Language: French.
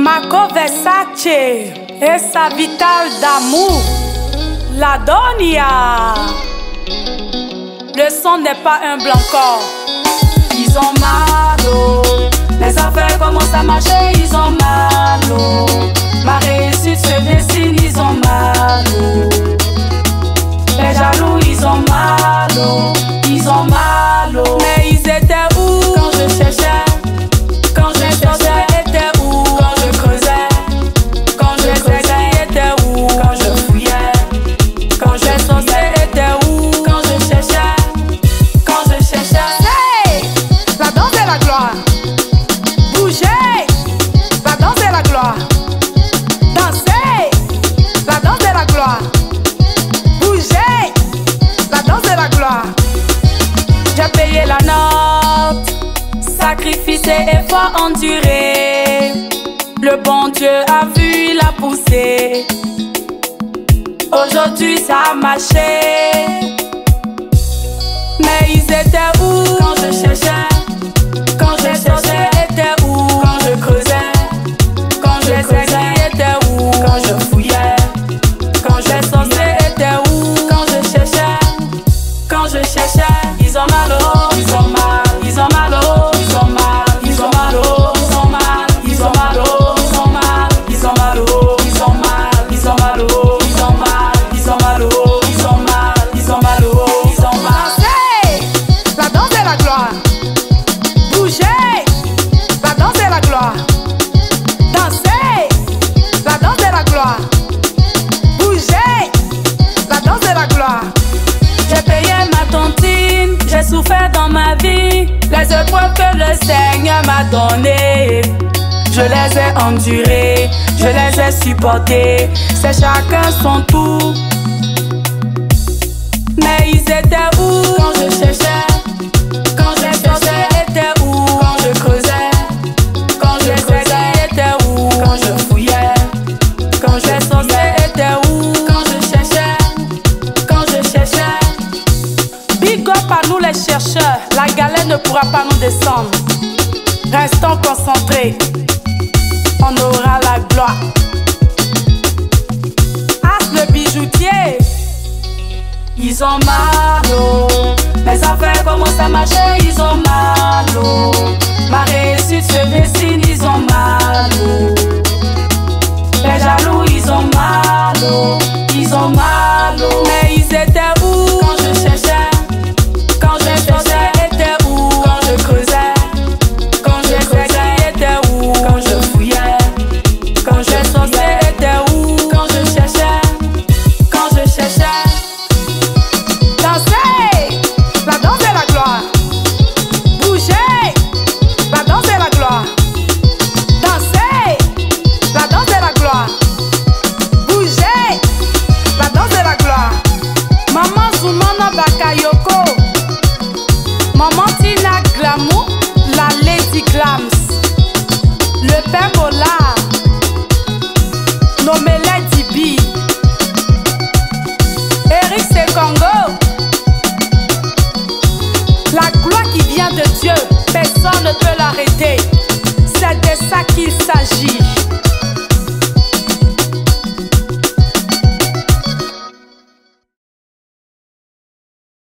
Marco Versace et sa vitale d'amour, la Donia. Le son n'est pas un blanc corps. Ils ont mal, oh. Les affaires commencent à marcher, ils ont mal, oh. Ma réussite se dessine, ils ont mal, oh. Les jaloux, ils ont mal, oh. Ils ont mal, oh. Mais ils étaient où quand je cherchais? Quand je cherchais, étaient où? Quand je creusais? Quand je creusais, étaient où? Quand je fouillais? Quand je cherchais, étaient où? Quand je cherchais? Quand je cherchais? Hey! La danse est la gloire. Bougez! La danse est la gloire. Dansez! La danse est la gloire. Bougez! La danse est la gloire. J'ai payé la note, sacrifice et effort enduré. Le bon Dieu a vu, il a poussé. Aujourd'hui ça a marché. Mais ils étaient où quand je cherchais? Quand je cherchais, étaient où? Quand je creusais? Quand je creusais, étaient où? Quand je fouillais? Quand je cherchais, étaient où? Quand je cherchais? Quand je cherchais, ils ont mal, oh, ils ont mal, ils ont mal, oh, ils ont mal, ils ont mal, oh, ils ont mal, ils ont mal, oh, ils ont mal, ils ont mal, oh, ils ont mal, ils ont mal, oh, ils ont mal, ils ont mal, oh, ils ont mal, ils ont mal, oh, ils ont mal. Dansez! La danse est la gloire. Bougez! La danse est la gloire. Dansez! La danse est la gloire. Bougez! La danse est la gloire. J'ai payé ma tontine, j'ai souffert dans ma vie. Les épreuves que le Seigneur m'a données, je les ai endurées, je les ai supportées. C'est chacun son tour. Mais ils étaient où quand je cherchais? Quand je cherchais, étaient où? Quand je creusais? Quand je creusais, étaient où? Quand je fouillais? Quand je cherchais, étaient où? Quand je cherchais? Quand je cherchais? Big up à nous les chercheurs, la galère ne pourra pas nous descendre. Restons concentrés, on aura la gloire. As le bijoutier, ils ont mal, oh. Mes affaires commencent à marcher, ils ont mal, oh. Ma réussite se dessine, ils ont mal, oh. Les jaloux, ils ont mal, oh. Ils ont mal, oh. Mais ils étaient où quand je cherchais? Quand je cherchais, étaient où? Quand je creusais? Quand je creusais, étaient où? Quand je fouillais? Quand je cherchais, étaient où? Quand je cherchais? Quand je cherchais? Dansez! La danse est la gloire. Bougez! La danse est la gloire. Dansez! La danse est la gloire. Bougez! La danse est la gloire. Maman Zoumana Bakayoko, Maman Tina Glamour, la Lady Glams, le Père Bola, Nomele Dibi, Eric Sekongo. La gloire qui vient de Dieu, personne ne peut l'arrêter. C'est de ça qu'il s'agit.